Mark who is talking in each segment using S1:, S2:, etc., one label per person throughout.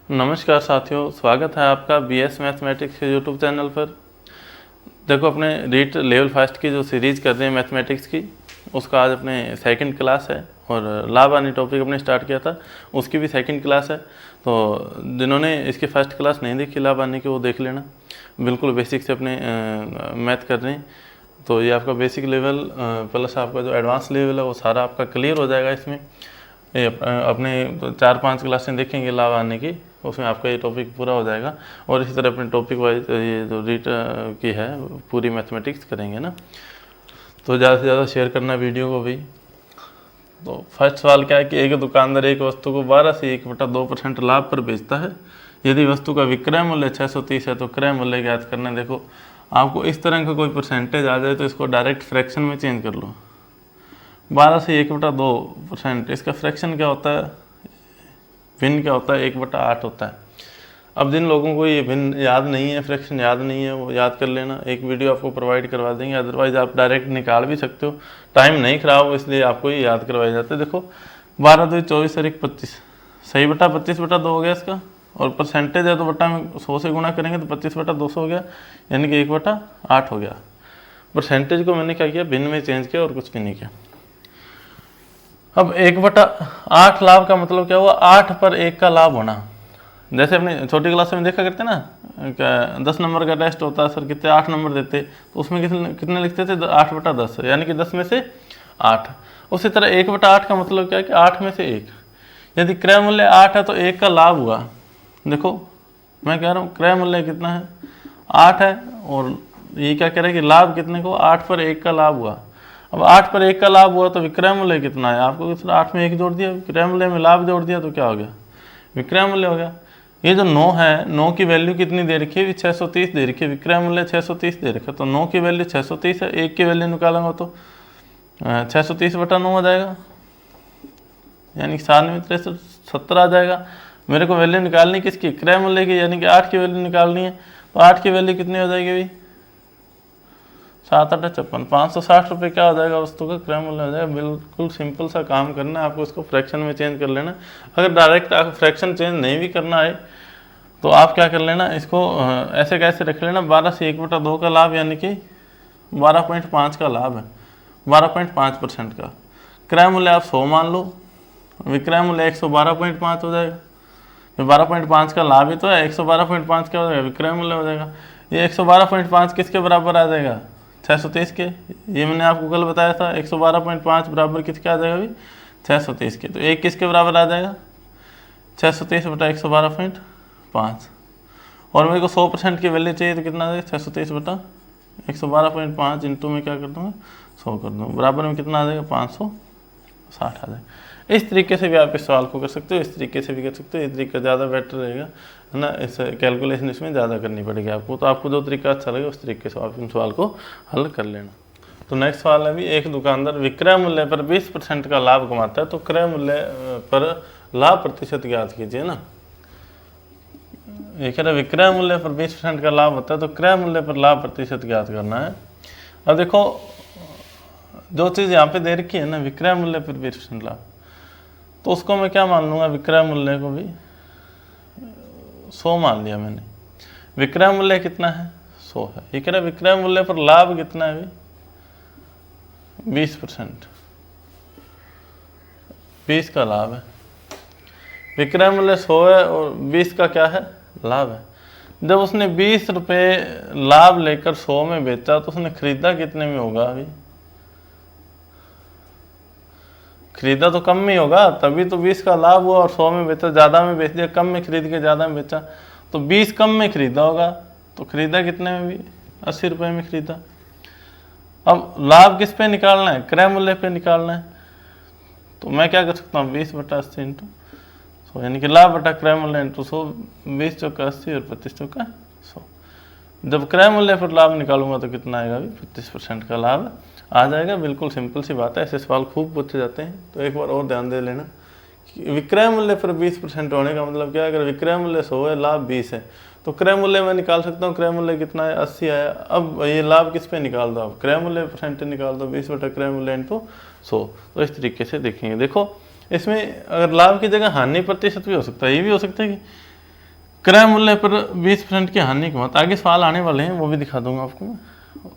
S1: नमस्कार साथियों, स्वागत है आपका बीएस मैथमेटिक्स के यूट्यूब चैनल पर। देखो, अपने रीट लेवल फर्स्ट की जो सीरीज़ कर रहे हैं मैथमेटिक्स की, उसका आज अपने सेकंड क्लास है और लाभ आनी टॉपिक अपने स्टार्ट किया था, उसकी भी सेकंड क्लास है। तो जिन्होंने इसकी फर्स्ट क्लास नहीं देखी लाभ आने की, वो देख लेना। बिल्कुल बेसिक से अपने मैथ कर रहे हैं, तो ये आपका बेसिक लेवल प्लस आपका जो एडवांस लेवल है वो सारा आपका क्लियर हो जाएगा। इसमें ये अपने 4-5 क्लासें देखेंगे लाभ आने की, उसमें आपका ये टॉपिक पूरा हो जाएगा। और इसी तरह अपने टॉपिक वाइज ये जो रीट की है पूरी मैथमेटिक्स करेंगे ना। तो ज़्यादा से ज़्यादा शेयर करना वीडियो को भी। तो फर्स्ट सवाल क्या है कि एक दुकानदार एक वस्तु को 12 से 1/2% लाभ पर बेचता है। यदि वस्तु का विक्रय मूल्य 630 है तो क्रय मूल्य ज्ञात करना है। देखो, आपको इस तरह का कोई परसेंटेज आ जाए तो इसको डायरेक्ट फ्रैक्शन में चेंज कर लो। 12 से 1/2%, इसका फ्रैक्शन क्या होता है, भिन्न क्या होता है, 1/8 होता है। अब जिन लोगों को ये भिन्न याद नहीं है, फ्रैक्शन याद नहीं है, वो याद कर लेना, एक वीडियो आपको प्रोवाइड करवा देंगे। अदरवाइज आप डायरेक्ट निकाल भी सकते हो, टाइम नहीं खराब हो इसलिए आपको ये याद करवाया जाता है। देखो, 12 2 24 और 1 25, सही बटा 25/2 हो गया इसका, और परसेंटेज है तो बटा में 100 से गुणा करेंगे तो 25/200 हो गया, यानी कि 1/8 हो गया। परसेंटेज को मैंने क्या किया, भिन्न में चेंज किया और कुछ भी नहीं किया। अब 1/8 लाभ का मतलब क्या हुआ, 8 पर 1 का लाभ होना। जैसे अपने छोटी क्लास में देखा करते ना, 10 नंबर का टेस्ट होता है, सर कितने 8 नंबर देते, तो उसमें कितने लिखते थे, 8/10, यानी कि 10 में से 8। उसी तरह 1/8 का मतलब क्या है कि 8 में से 1। यदि क्रय मूल्य 8 है तो 1 का लाभ हुआ। देखो, मैं कह रहा हूँ क्रय मूल्य कितना है, 8 है, और ये क्या कह रहा है कि लाभ कितने को, 8 पर 1 का लाभ हुआ। अब 8 पर 1 का लाभ हुआ तो विक्रय मूल्य कितना है, आपको कितना, 8 में 1 जोड़ दिया, विक्रय मूल्य में लाभ जोड़ दिया तो क्या हो गया, विक्रय मूल्य हो गया। ये जो 9 है, 9 की वैल्यू कितनी दे रखी है, 630 दे रखी है, विक्रय मूल्य 630 दे रखा है, तो 9 की वैल्यू 630 है, 1 की वैल्यू निकालेंगे तो 630/9 हो जाएगा, यानी 97 70 आ जाएगा। मेरे को वैल्यू निकालनी किसकी, क्रय मूल्य की, यानी कि 8 की वैल्यू निकालनी है। तो 8 की वैल्यू कितनी हो जाएगी भाई, 7 8 56, 560 रुपये क्या हो जाएगा, वस्तु का क्रय मूल्य हो जाएगा। बिल्कुल सिंपल सा काम करना है आपको, इसको फ्रैक्शन में चेंज कर लेना। अगर डायरेक्ट आप फ्रैक्शन चेंज नहीं भी करना है तो आप क्या कर लेना, इसको ऐसे कैसे रख लेना, 12 से 1/2 का लाभ, यानी कि 12.5 का लाभ है, 12.5% का। क्रय मूल्य आप 100 मान लो, विक्रय मूल्य 112.5 हो जाएगा। 12.5 का लाभ ही तो है, 112.5 क्या हो जाएगा, विक्रय मूल्य हो जाएगा। ये 112.5 किसके बराबर आ जाएगा, 630 के। ये मैंने आपको कल बताया था, 112.5 बराबर किसके आ जाएगा भाई, 630 के। तो एक किसके बराबर आ जाएगा, 630/112.5। और मेरे को 100% की वैल्यू चाहिए तो कितना आ जाएगा, 630/112.5 इंटू में क्या कर दूँगा, 100 कर दूँगा, बराबर में कितना आ जाएगा, 560 आ जाएगा। इस तरीके से भी आप इस सवाल को कर सकते हो, इस तरीके से भी कर सकते हो। ये तरीका ज़्यादा बेटर रहेगा, है ना। इस कैलकुलेशन इसमें ज़्यादा करनी पड़ेगी आपको, तो आपको जो तरीका अच्छा लगे उस तरीके से आप इन सवाल को हल कर लेना। तो नेक्स्ट सवाल है भी, एक दुकानदार विक्रय मूल्य पर 20% का लाभ कमाता है तो क्रय मूल्य पर लाभ प्रतिशत ज्ञात कीजिए ना। ये कह रहा है विक्रय मूल्य पर 20% का लाभ होता है तो क्रय मूल्य पर लाभ प्रतिशत ज्ञात करना है। अब देखो, जो चीज़ यहाँ पे दे रखी है ना, विक्रय मूल्य पर 20% लाभ, तो उसको मैं क्या मान लूँगा, विक्रय मूल्य को भी 100 मान लिया मैंने। विक्रय मूल्य कितना है, 100 है। ये कह रहा है विक्रय मूल्य पर लाभ कितना है भाई, 20%, 20 का लाभ है। विक्रय मूल्य 100 है और 20 का क्या है, लाभ है। जब उसने 20 रुपये लाभ लेकर 100 में बेचा तो उसने खरीदा कितने में होगा अभी, खरीदा तो कम में ही होगा, तभी तो 20 का लाभ हुआ। और 100 में बेचा, ज़्यादा में बेच दिया, कम में खरीद के ज़्यादा में बेचा, तो 20 कम में खरीदा होगा, तो खरीदा कितने में भी, 80 रुपये में खरीदा। अब लाभ किस पे निकालना है, क्रय मूल्य पे निकालना है। तो मैं क्या कर सकता हूँ, 20/80 इंटू 100, यानी कि लाभ बटा क्रय मूल्य इंटू 100, 20 चौका 80 और 25 चौका 100। जब क्रय मूल्य पर लाभ निकालूंगा तो कितना आएगा भी, 25% का लाभ आ जाएगा। बिल्कुल सिंपल सी बात है, ऐसे सवाल खूब पूछे जाते हैं। तो एक बार और ध्यान दे लेना कि विक्रय मूल्य पर 20% होने का मतलब क्या है, अगर विक्रय मूल्य 100 है, लाभ 20 है, तो क्रय मूल्य मैं निकाल सकता हूँ, क्रय मूल्य कितना है, 80 आया। अब ये लाभ किस पे निकाल दो आप, क्रय मूल्य परसेंटेज निकाल दो, 20 बटा क्रय मूल्य इंटू 100। तो इस तरीके से देखेंगे। देखो, इसमें अगर लाभ की जगह हानि प्रतिशत भी हो सकता है, ये भी हो सकता है कि क्रय मूल्य पर 20% की हानि की मत। आगे सवाल आने वाले हैं, वो भी दिखा दूंगा आपको मैं।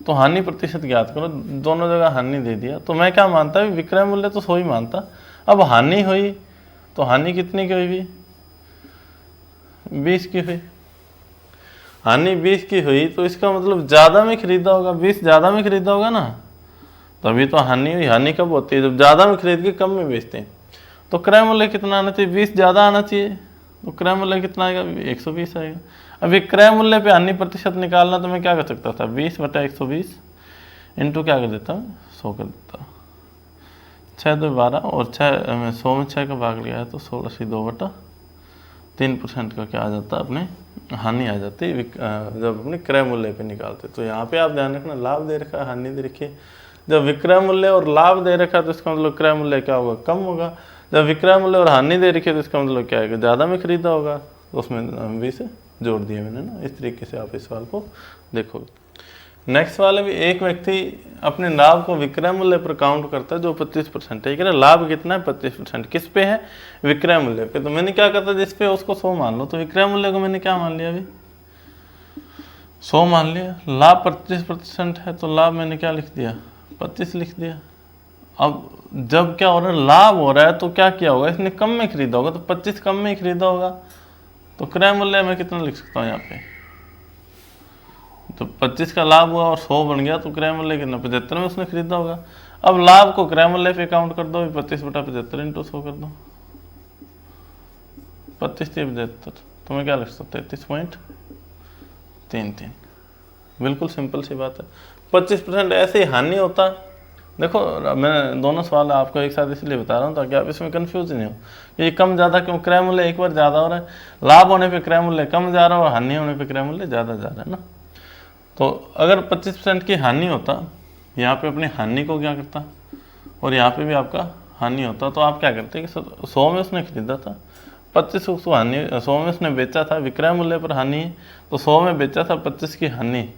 S1: तो हानि प्रतिशत ज्ञात करो, दोनों जगह हानि दे दिया, तो मैं क्या मानता, विक्रय मूल्य तो 100 ही मानता। अब हानि हुई तो हानि कितनी की हुई, 20 की हुई। हानि 20 की हुई तो इसका मतलब ज़्यादा में खरीदा होगा, 20 ज़्यादा में खरीदा होगा ना, तभी तो हानि हुई। हानि कब होती है, जब ज़्यादा में खरीद के कम में बेचते हैं। तो क्रय मूल्य कितना आना चाहिए, 20 ज़्यादा आना चाहिए, तो क्रय मूल्य कितना आएगा, 120 आएगा। अभी क्रय मूल्य पे हानि प्रतिशत निकालना, तो मैं क्या कर सकता था, 20/120 इंटू क्या कर देता हूँ, 100 कर देता। 6 2 12 और 100 में 6 का भाग लिया है तो 16 2/3% का क्या आ जाता है, अपने हानि आ जाती है जब अपने क्रय मूल्य पे निकालते। तो यहाँ पे आप ध्यान रखना, लाभ दे रखा है, हानि दे रखी है। जब विक्रय मूल्य और लाभ दे रखा है तो इसका मतलब क्रय मूल्य क्या होगा, कम होगा। जब विक्रय मूल्य और हानि दे रखी है तो इसका मतलब क्या है, ज़्यादा में खरीदा होगा, तो उसमें 20 जोड़ दिया मैंने ना। इस तरीके से आप इस सवाल को देखोगे। नेक्स्ट सवाल है, एक व्यक्ति अपने लाभ को विक्रय मूल्य पर काउंट करता है जो 25% है। क्या लाभ कितना है, 25%। किस पे है, विक्रय मूल्य पे। तो मैंने क्या करता, जिस पे उसको 100 मान लो, तो विक्रय मूल्य को मैंने क्या मान लिया, अभी 100 मान लिया। लाभ 25% है तो लाभ मैंने क्या लिख दिया, 25 लिख दिया। अब जब क्या हो रहा है, लाभ हो रहा है, तो क्या किया होगा, इसने कम में खरीदा होगा, तो 25 कम में खरीदा होगा, तो क्रय मूल्य मैं कितना लिख सकता हूँ यहाँ पे, तो 25 का लाभ हुआ और 100 बन गया, तो क्रय मूल्य कितना, 75 में उसने खरीदा होगा। अब लाभ को क्रय मूल्य पे काउंट कर दो, 25/75 इंटू 100 कर दो, 25×75, तो मैं क्या लिख सकता हूँ, 33.33। बिल्कुल सिंपल सी बात है। 25% ऐसे ही हानि होता। देखो मैं दोनों सवाल आपको एक साथ इसलिए बता रहा हूँ ताकि आप इसमें कंफ्यूज नहीं हो, ये कम ज़्यादा क्यों, क्रय मूल्य एक बार ज़्यादा हो रहा है, लाभ होने पे क्रय मूल्य कम जा रहा है और हानि होने पे क्रय मूल्य ज़्यादा जा रहा है ना। तो अगर 25% की हानि होता, यहाँ पे अपनी हानि को क्या करता और यहाँ पे भी आपका हानि होता, तो आप क्या करते कि 100 में उसने खरीदा था, 25 उसको हानि, 100 में उसने बेचा था, विक्रय मूल्य पर हानि है, तो 100 में बेचा था, 25 की हानि,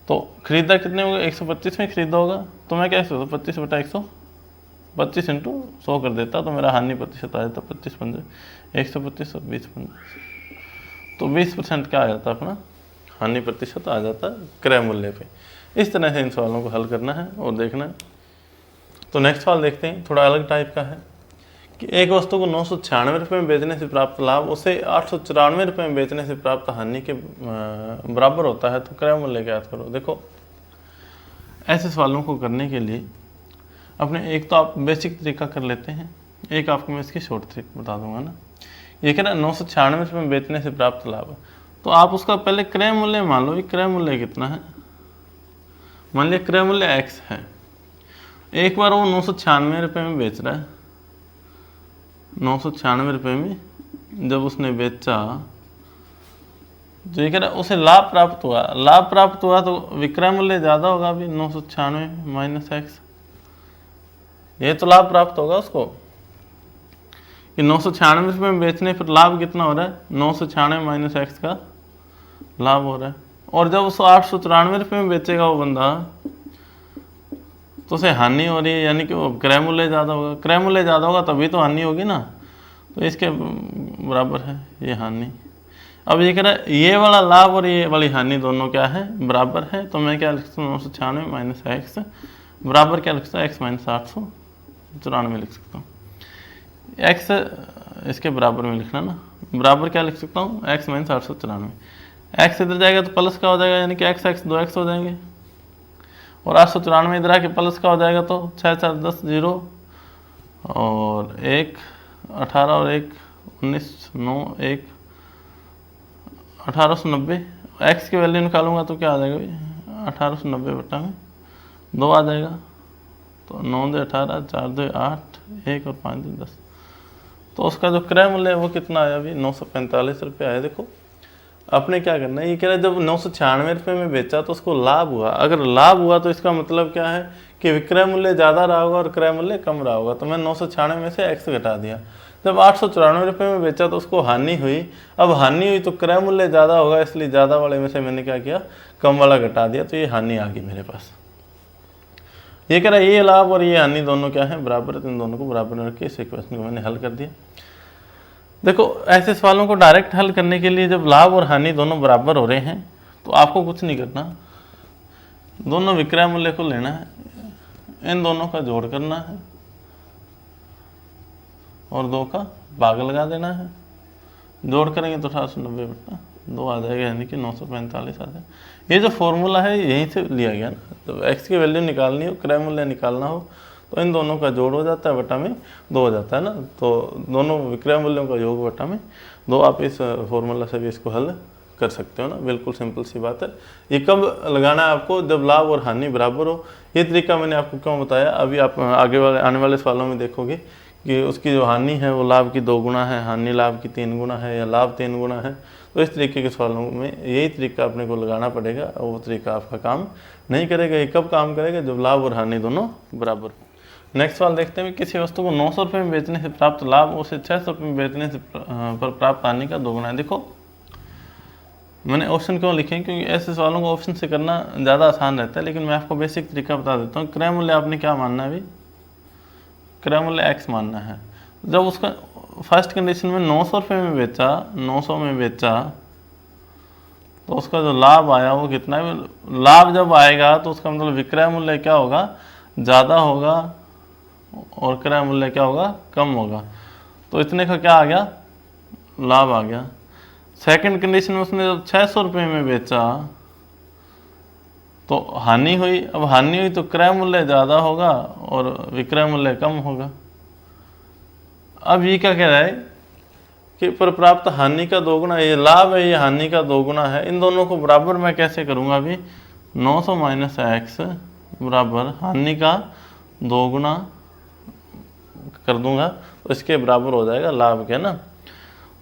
S1: तो खरीदा कितने होगा, 125 में खरीदा होगा। तो मैं क्या सोचता, 25/125 इंटू 100 कर देता, तो मेरा हानि प्रतिशत आ जाता 25 125 और 20 तो 20% क्या आ जाता अपना हानि प्रतिशत आ जाता क्रय मूल्य पे। इस तरह से इन सवालों को हल करना है और देखना है। तो नेक्स्ट सवाल देखते हैं, थोड़ा अलग टाइप का है कि एक वस्तु को 996 रुपये में बेचने से प्राप्त लाभ उसे 894 रुपये में बेचने से प्राप्त हानि के बराबर होता है, तो क्रय मूल्य ज्ञात करो। देखो ऐसे सवालों को करने के लिए अपने एक तो आप बेसिक तरीका कर लेते हैं, एक आपको मैं इसकी शॉर्ट ट्रिक बता दूंगा ना। ये कह रहा है 996 रुपये में बेचने से प्राप्त लाभ, तो आप उसका पहले क्रय मूल्य मान लो, क्रय मूल्य कितना है, मान लिया क्रय मूल्य x है। एक बार वो 996 रुपये में बेच रहा है, 996 रुपये में जब उसने बेचा, तो ये कह रहा है उसे लाभ प्राप्त हुआ, लाभ प्राप्त हुआ तो विक्रय मूल्य ज़्यादा होगा अभी 996 माइनस x, ये तो लाभ प्राप्त होगा उसको कि 996 रुपये में बेचने पर लाभ कितना हो रहा है, 996 माइनस x का लाभ हो रहा है। और जब उसको 894 रुपये में बेचेगा वो बंदा, तो उसे हानि हो रही है, यानी कि वो क्रय मूल्य ज़्यादा होगा, क्रय मूल्य ज़्यादा होगा तभी तो हानि होगी ना, तो इसके बराबर है ये हानि। अब ये कह रहा है ये वाला लाभ और ये वाली हानि दोनों क्या है, बराबर है, तो मैं क्या लिख सकता हूँ, 996 माइनस x बराबर क्या लिख सकता हूँ, x माइनस 894 लिख सकता हूँ। x इसके बराबर में लिखना ना, बराबर क्या लिख सकता हूँ, x माइनस 894, x इधर जाएगा तो प्लस का हो जाएगा, यानी कि x 2x हो जाएंगे, और 894 इधर आके प्लस का हो जाएगा, तो 6 4 10 0 और 1 18 और 1 19 9 1 1890। x की वैल्यू निकालूंगा तो क्या आ जाएगा भाई, 1890 बटा में 2 आ जाएगा, तो 9 2 18 4 2 8 1 और 5 2 10, तो उसका जो क्रय मूल्य है वो कितना आया अभी, 945 रुपये आया। देखो अपने क्या करना है, ये कह रहा है जब 996 रुपये में बेचा तो उसको लाभ हुआ, अगर लाभ हुआ तो इसका मतलब क्या है कि विक्रय मूल्य ज़्यादा रहा होगा और क्रय मूल्य कम रहा होगा, तो मैं 996 में से x घटा दिया। जब 894 रुपये में बेचा तो उसको हानि हुई, अब हानि हुई तो क्रय मूल्य ज़्यादा होगा, इसलिए ज़्यादा वाले में से मैंने क्या किया, कम वाला घटा दिया, तो ये हानि आ गई मेरे पास। ये कह रहा है ये लाभ और ये हानि दोनों क्या है, बराबर है, तो इन दोनों को बराबर रख के इस इक्वेशन को मैंने हल कर दिया। देखो ऐसे सवालों को डायरेक्ट हल करने के लिए जब लाभ और हानि दोनों बराबर हो रहे हैं तो आपको कुछ नहीं करना, दोनों विक्रय मूल्य को लेना है, इन दोनों का जोड़ करना है और 2 का भाग लगा देना है। जोड़ करेंगे तो 1890/2 आ जाएगा, यानी कि 945 आ जाएगा। ये जो फॉर्मूला है यहीं से लिया गया ना, तो एक्स की वैल्यू निकालनी हो, क्रय मूल्य निकालना हो तो इन दोनों का जोड़ हो जाता है, बटा में 2 हो जाता है ना, तो दोनों विक्रय मूल्यों का योग बटा में 2। आप इस फॉर्मूला से भी इसको हल कर सकते हो ना, बिल्कुल सिंपल सी बात है। ये कब लगाना है आपको, जब लाभ और हानि बराबर हो। ये तरीका मैंने आपको क्यों बताया, अभी आप आगे वाले आने वाले सवालों में देखोगे कि उसकी जो हानि है वो लाभ की 2 गुना है, हानि लाभ की 3 गुना है, या लाभ 3 गुना है। तो इस तरीके के सवालों में यही तरीका अपने को लगाना पड़ेगा, और वो तरीका आपका काम नहीं करेगा। ये कब काम करेगा, जब लाभ और हानि दोनों बराबर। नेक्स्ट सवाल देखते हैं, किसी वस्तु को 900 रुपये में बेचने से प्राप्त लाभ उसे 600 रुपये में बेचने से पर प्राप्त हानि का 2 गुना है। देखो मैंने ऑप्शन क्यों लिखे, क्योंकि ऐसे सवालों को ऑप्शन से करना ज़्यादा आसान रहता है, लेकिन मैं आपको बेसिक तरीका बता देता हूँ। क्रय मूल्य आपने क्या मानना है अभी, क्रय मूल्य एक्स मानना है। जब उसका फर्स्ट कंडीशन में 900 रुपये में बेचा, 900 में बेचा, तो उसका जो लाभ आया वो कितना है। लाभ जब आएगा तो उसका मतलब विक्रय मूल्य क्या होगा, ज़्यादा होगा, और क्रय मूल्य क्या होगा, कम होगा। तो इतने का क्या आ गया, लाभ आ गया। सेकंड कंडीशन में उसने जब 600 रुपये में बेचा तो हानि हुई। अब हानि हुई तो क्रय मूल्य ज़्यादा होगा और विक्रय मूल्य कम होगा। अब ये क्या कह रहा है कि पर प्राप्त हानि का 2 गुना, ये लाभ है, ये हानि का 2 गुना है। इन दोनों को बराबर मैं कैसे करूँगा, अभी 900 माइनस एक्स बराबर हानि का 2 गुना कर दूंगा, तो इसके बराबर हो जाएगा लाभ के ना।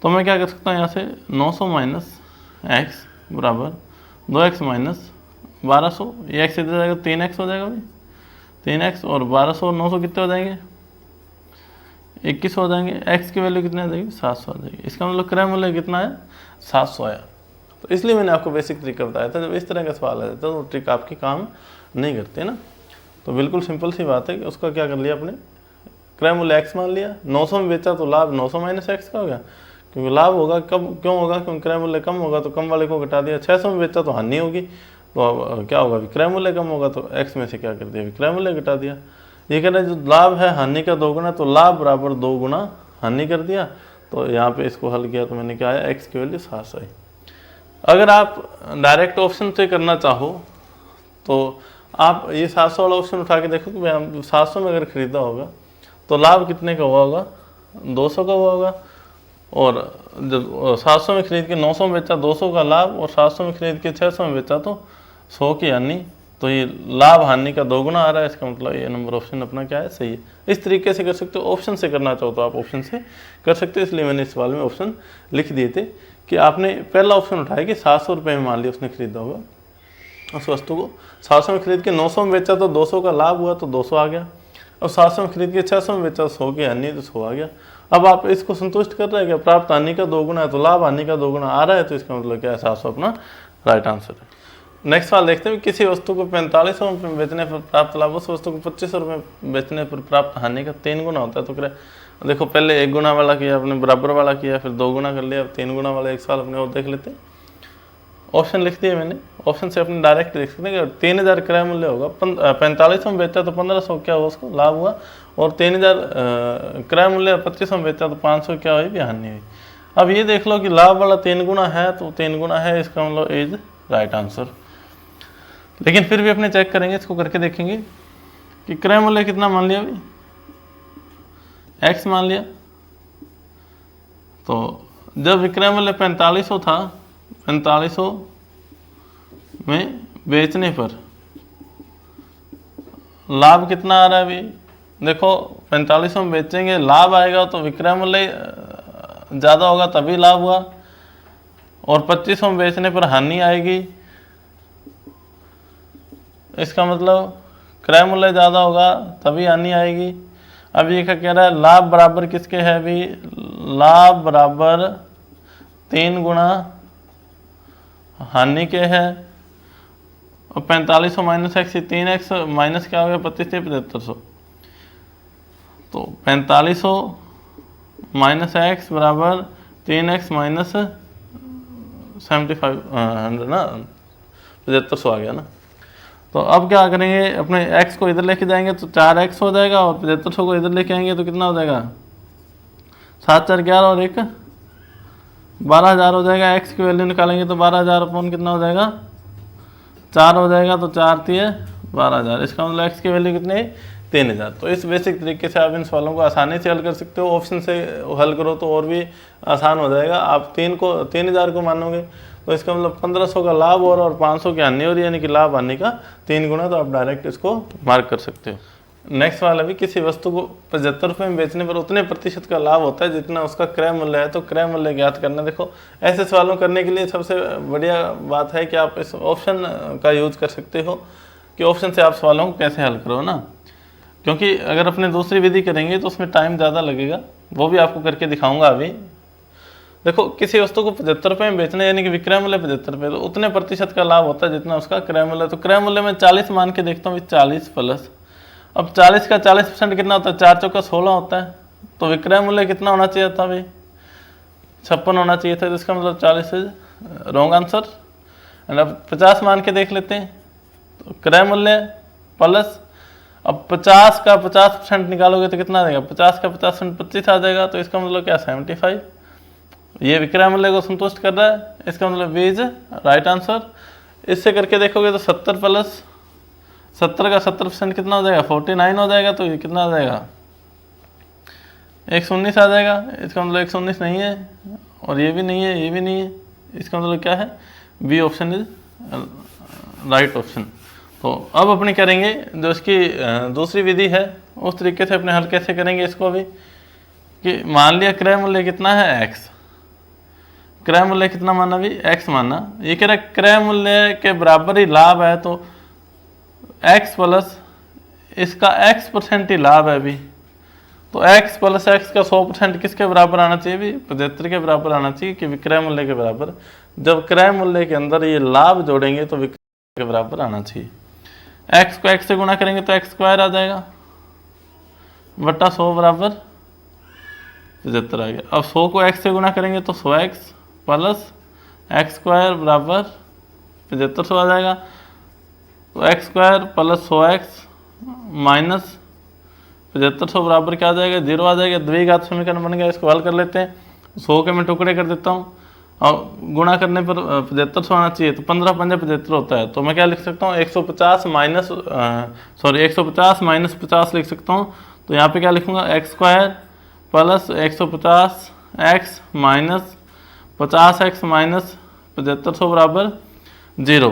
S1: तो मैं क्या कर सकता हूँ, यहाँ से 900 माइनस एक्स बराबर 2x माइनस 1200, ये एक्स इधर जाएगा 3x हो जाएगा भाई, 3x और 1200 और 900 कितने हो जाएंगे, 21 हो जाएंगे। x की वैल्यू कितनी आ जाएगी, 700 आ जाएगी। इसका मतलब क्रय मूल्य कितना है, 700 आया। तो इसलिए मैंने आपको बेसिक ट्रिक बताया था। जब इस तरह का सवाल आ जाता है तो ट्रिक आपकी काम नहीं करते ना। तो बिल्कुल सिंपल सी बात है कि उसका क्या कर लिया आपने, क्रय मूल्य x मान लिया, 900 में बेचा तो लाभ 900 माइनस एक्स का हो गया, क्योंकि लाभ होगा कब, क्यों होगा, क्योंकि क्रय मूल्य कम होगा तो कम वाले को घटा दिया। 600 में बेचा तो हानि होगी, तो अब क्या होगा, विक्रय मूल्य कम होगा, तो x में से क्या कर दिया, विक्रय मूल्य घटा दिया। ये कह रहे हैं जो लाभ है हानि का 2 गुना, तो लाभ बराबर 2 गुना हानि कर दिया। तो यहाँ पे इसको हल किया तो मैंने क्या आया, x की वैल्यू 700 आई। अगर आप डायरेक्ट ऑप्शन से करना चाहो तो आप ये 700 वाला ऑप्शन उठा के देखो कि भाई 700 में अगर खरीदा होगा तो लाभ कितने का हुआ होगा, 200 का हुआ होगा। और जब 700 में खरीद के 900 में बेचा 200 का लाभ, और 700 में खरीद के 600 में बेचा तो 100 की हानि। तो ये लाभ हानि का 2 गुना आ रहा है, इसका मतलब ये नंबर ऑप्शन अपना क्या है, सही है। इस तरीके से कर सकते हो। ऑप्शन से करना चाहो तो आप ऑप्शन से कर सकते हो, इसलिए मैंने इस सवाल में ऑप्शन लिख दिए थे कि आपने पहला ऑप्शन उठाया कि 700 रुपये में मान लिया उसने खरीदा होगा उस वस्तु को, 700 में खरीद के 900 में बेचा तो 200 का लाभ हुआ तो 200 आ गया। अब 700 में खरीद के 600 में बेचा 100 की हानि तो 100 आ गया। अब आप इसको संतुष्ट कर रहे हैं क्या, प्राप्त हानि का 2 गुना है तो लाभ हानि का 2 गुना आ रहा है, तो इसका मतलब क्या है, 700 अपना राइट आंसर है। नेक्स्ट सवाल देखते हैं, किसी वस्तु को 4500 रुपये में बेचने पर प्राप्त लाभ उस वस्तु को 2500 रुपये में बेचने पर प्राप्त हानि का 3 गुना होता है। तो क्या देखो, पहले 1 गुना वाला किया आपने, बराबर वाला किया, फिर 2 गुना कर लिया, अब 3 गुना वाला एक सवाल अपने और देख लेते हैं। ऑप्शन लिख दिए मैंने, ऑप्शन से अपने डायरेक्ट लिख सकते हैं कि 3000 क्रय मूल्य होगा, 4500 में बेचा तो 1500 क्या हुआ, उसको लाभ हुआ, और 3000 क्रय मूल्य 2500 में बेचा तो 500 क्या हुई, हानि हुई। अब ये देख लो कि लाभ वाला 3 गुना है तो 3 गुना है, इसका मतलब इज राइट आंसर। लेकिन फिर भी अपने चेक करेंगे, इसको करके देखेंगे कि क्रय मूल्य कितना मान लिया भाई, एक्स मान लिया। तो जब विक्रय मूल्य 4500 था, 4500 में बेचने पर लाभ कितना आ रहा है अभी, देखो 4500 में बेचेंगे, लाभ आएगा तो विक्रय मूल्य ज़्यादा होगा तभी लाभ हुआ, और 2500 में बेचने पर हानि आएगी, इसका मतलब क्रय मूल्य ज़्यादा होगा तभी हानि आएगी। अब ये क्या कह रहा है, लाभ बराबर किसके है अभी, लाभ बराबर 3 गुना हानि के है, और 4500 माइनस एक्स, 3x माइनस क्या हो गया, 25 से 7500। तो 4500 माइनस एक्स बराबर 3x माइनस 75 ना 7500 आ गया ना। तो अब क्या करेंगे, अपने x को इधर लेके जाएंगे तो 4x हो जाएगा और 7500 को इधर लेके आएंगे तो कितना हो जाएगा, 7 4 11 और 1 12,000 हो जाएगा। x की वैल्यू निकालेंगे तो 12,000 अपॉन कितना हो जाएगा, 4 हो जाएगा। तो 4 3 12,000, इसका मतलब x की वैल्यू कितनी है, 3,000। तो इस बेसिक तरीके से आप इन सवालों को आसानी से हल कर सकते हो। ऑप्शन से हल करो तो और भी आसान हो जाएगा। आप 3,000 को मानोगे तो इसका मतलब 1,500 का लाभ और 500 की हानि और यानी कि लाभ हानि का 3 गुना। तो आप डायरेक्ट इसको मार्क कर सकते हो। नेक्स्ट वाला भी, किसी वस्तु को 75 रुपये में बेचने पर उतने प्रतिशत का लाभ होता है जितना उसका क्रय मूल्य है, तो क्रय मूल्य ज्ञात करना। देखो ऐसे सवालों करने के लिए सबसे बढ़िया बात है कि आप इस ऑप्शन का यूज कर सकते हो कि ऑप्शन से आप सवालों को कैसे हल करो ना, क्योंकि अगर अपने दूसरी विधि करेंगे तो उसमें टाइम ज़्यादा लगेगा, वो भी आपको करके दिखाऊंगा अभी। देखो किसी वस्तु को 75 रुपये में बेचना यानी कि विक्रय मूल्य 75 रुपये, तो उतने प्रतिशत का लाभ होता है जितना उसका क्रय मूल्य। तो क्रय मूल्य में 40 मान के देखता हूँ, 40 प्लस, अब 40 का 40% कितना होता है, 4 चौका 16 होता है। तो विक्रय मूल्य कितना होना चाहिए था भाई, 56 होना चाहिए था। तो इसका मतलब 40 है रॉन्ग आंसर। एंड अब 50 मान के देख लेते हैं, तो क्रय मूल्य प्लस, अब 50 का 50% निकालोगे तो कितना आ जाएगा, 50 का 50% 25 आ जाएगा। तो इसका मतलब क्या, 75। ये विक्रय मूल्य को संतुष्ट कर रहा है, इसका मतलब बी इज राइट आंसर। इससे करके देखोगे तो 70 प्लस 70 का 70% कितना हो जाएगा, 49 हो जाएगा। तो ये कितना आ जाएगा, 119 आ जाएगा। इसका मतलब 119 नहीं है, और ये भी नहीं है, ये भी नहीं है। इसका मतलब क्या है, B option is right option. तो अब अपने करेंगे जो इसकी दूसरी विधि है, उस तरीके से अपने हल कैसे करेंगे इसको भी, कि मान लिया क्रय मूल्य कितना है, एक्स। क्रय मूल्य कितना माना भी, एक्स माना। ये कह रहा है क्रय मूल्य के बराबर ही लाभ है, तो एक्स प्लस इसका x% ही लाभ है अभी। तो x प्लस एक्स का 100% किसके बराबर आना चाहिए भी, 75 के बराबर आना चाहिए, कि विक्रय मूल्य के बराबर। जब क्रय मूल्य के अंदर ये लाभ जोड़ेंगे तो विक्रय के बराबर आना चाहिए। x को x से गुणा करेंगे तो x स्क्वायर आ जाएगा बट्टा 100 बराबर 75 आ गया। अब 100 को x से गुणा करेंगे तो 100x प्लस एक्स स्क्वायर बराबर 7500 आ जाएगा। तो x square plus 100x minus 7500 बराबर क्या आ जाएगा, 0 आ जाएगा। द्विघात समीकरण बन गया। इसको हल कर लेते हैं। 100 के मैं टुकड़े कर देता हूँ और गुणा करने पर 7500 आना चाहिए, तो 15 पंजे 75 होता है। तो मैं क्या लिख सकता हूँ, 150 माइनस 150 माइनस 50 लिख सकता हूँ। तो यहाँ पे क्या लिखूँगा, x square plus 150 x minus 50x minus 7500 बराबर 0।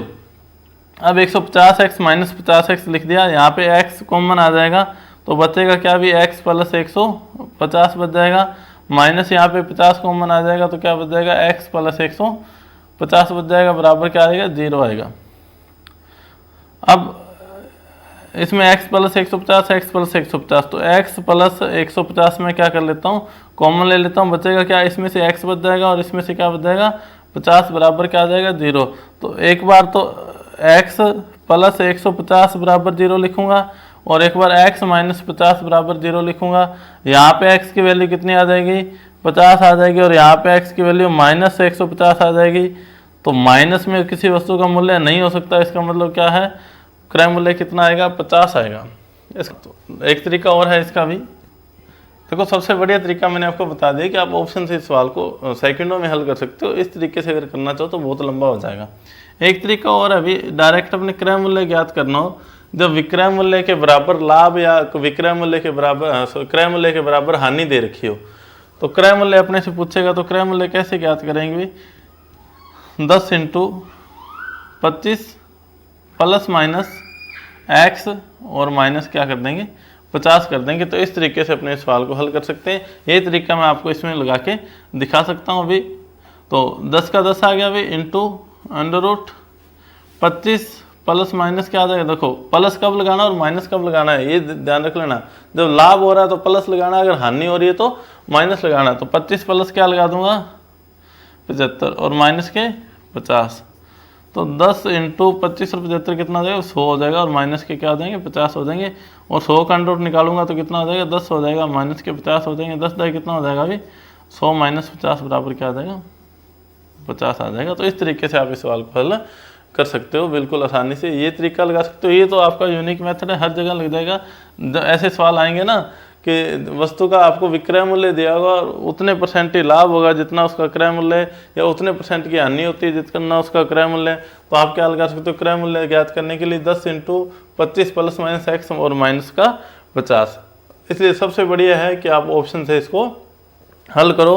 S1: अब 150 x माइनस 50x लिख दिया, यहाँ पे x कॉमन आ जाएगा तो बचेगा क्या भी, x प्लस 150 बच जाएगा, माइनस यहाँ पे 50 कॉमन आ जाएगा तो क्या बच जाएगा, x प्लस 150 बच जाएगा, बराबर क्या आएगा, 0 आएगा। अब इसमें x प्लस 150 x प्लस 150, तो x प्लस 150 में क्या कर लेता हूँ, कॉमन ले लेता हूँ, बचेगा क्या, इसमें से x बच जाएगा और इसमें से क्या बच जाएगा, 50 बराबर क्या आ जाएगा, 0। तो एक बार तो x प्लस 150 बराबर 0 लिखूंगा और एक बार x माइनस 50 बराबर 0 लिखूंगा। यहाँ पे x की वैल्यू कितनी आ जाएगी, 50 आ जाएगी, और यहाँ पे x की वैल्यू माइनस 150 आ जाएगी। तो माइनस में किसी वस्तु का मूल्य नहीं हो सकता, इसका मतलब क्या है, क्रय मूल्य कितना आएगा, 50 आएगा। इसका तो एक तरीका और है इसका भी। देखो सबसे बढ़िया तरीका मैंने आपको बता दिया कि आप ऑप्शन से इस सवाल को सेकंडों में हल कर सकते हो। इस तरीके से अगर करना चाहो तो बहुत लंबा हो जाएगा। एक तरीका और अभी डायरेक्ट अपने क्रय मूल्य ज्ञात करना हो, जब विक्रय मूल्य के बराबर लाभ या विक्रय मूल्य के बराबर क्रय मूल्य के बराबर हानि दे रखी हो, तो क्रय मूल्य अपने से पूछेगा। तो क्रय मूल्य कैसे ज्ञात करेंगे, 10 × 25 प्लस माइनस x और माइनस क्या कर देंगे, 50 कर देंगे। तो इस तरीके से अपने सवाल को हल कर सकते हैं। ये तरीका मैं आपको इसमें लगा के दिखा सकता हूँ अभी। तो 10 का 10 आ गया अभी, into under root 25 plus minus क्या आ जाएगा, देखो प्लस कब लगाना और माइनस कब लगाना है ये ध्यान रख लेना। जब लाभ हो रहा है तो प्लस लगाना, अगर हानि हो रही है तो माइनस लगाना। तो 25 प्लस क्या लगा दूंगा, 75 और माइनस के 50। तो 10 इंटू 25 और 75 कितना हो जाएगा, 100 हो जाएगा, और माइनस के क्या हो जाएंगे, 50 हो जाएंगे। और 100 का अंडर रूट निकालूंगा तो कितना हो जाएगा, 10 हो जाएगा, माइनस के 50 हो जाएंगे, 10 दाई कितना हो जाएगा अभी, 100 माइनस 50 बराबर क्या आ जाएगा, 50 आ जाएगा। तो इस तरीके से आप इस सवाल को हल कर सकते हो बिल्कुल आसानी से, ये तरीका लगा सकते हो। ये तो आपका यूनिक मेथड है, हर जगह लग जाएगा। ऐसे सवाल आएंगे ना कि वस्तु का आपको विक्रय मूल्य दिया होगा और उतने परसेंट ही लाभ होगा जितना उसका क्रय मूल्य है, या उतने परसेंट की हानि होती है जितना उसका क्रय मूल्य है। तो आप क्या लगा सकते हो, क्रय मूल्य ज्ञात करने के लिए 10 इंटू 25 प्लस माइनस एक्स और माइनस का 50। इसलिए सबसे बढ़िया है कि आप ऑप्शन से इसको हल करो,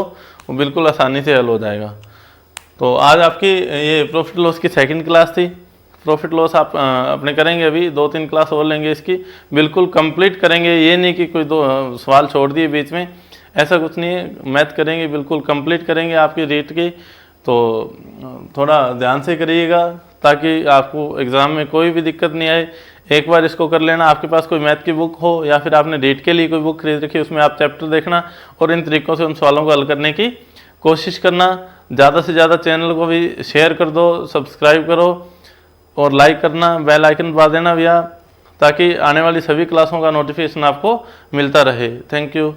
S1: वो बिल्कुल आसानी से हल हो जाएगा। तो आज आपकी ये प्रॉफिट लॉस की सेकंड क्लास थी। प्रॉफिट लॉस आप अपने करेंगे, अभी 2-3 क्लास और लेंगे इसकी, बिल्कुल कंप्लीट करेंगे। ये नहीं कि कोई दो सवाल छोड़ दिए बीच में, ऐसा कुछ नहीं है। मैथ करेंगे, बिल्कुल कंप्लीट करेंगे आपकी रीट की। तो थोड़ा ध्यान से करिएगा ताकि आपको एग्ज़ाम में कोई भी दिक्कत नहीं आए। एक बार इसको कर लेना। आपके पास कोई मैथ की बुक हो या फिर आपने रीट के लिए कोई बुक खरीद रखी, उसमें आप चैप्टर देखना और इन तरीक़ों से उन सवालों को हल करने की कोशिश करना। ज़्यादा से ज़्यादा चैनल को भी शेयर कर दो, सब्सक्राइब करो और लाइक करना, बेल आइकन दबा देना भैया, ताकि आने वाली सभी क्लासों का नोटिफिकेशन आपको मिलता रहे। Thank you.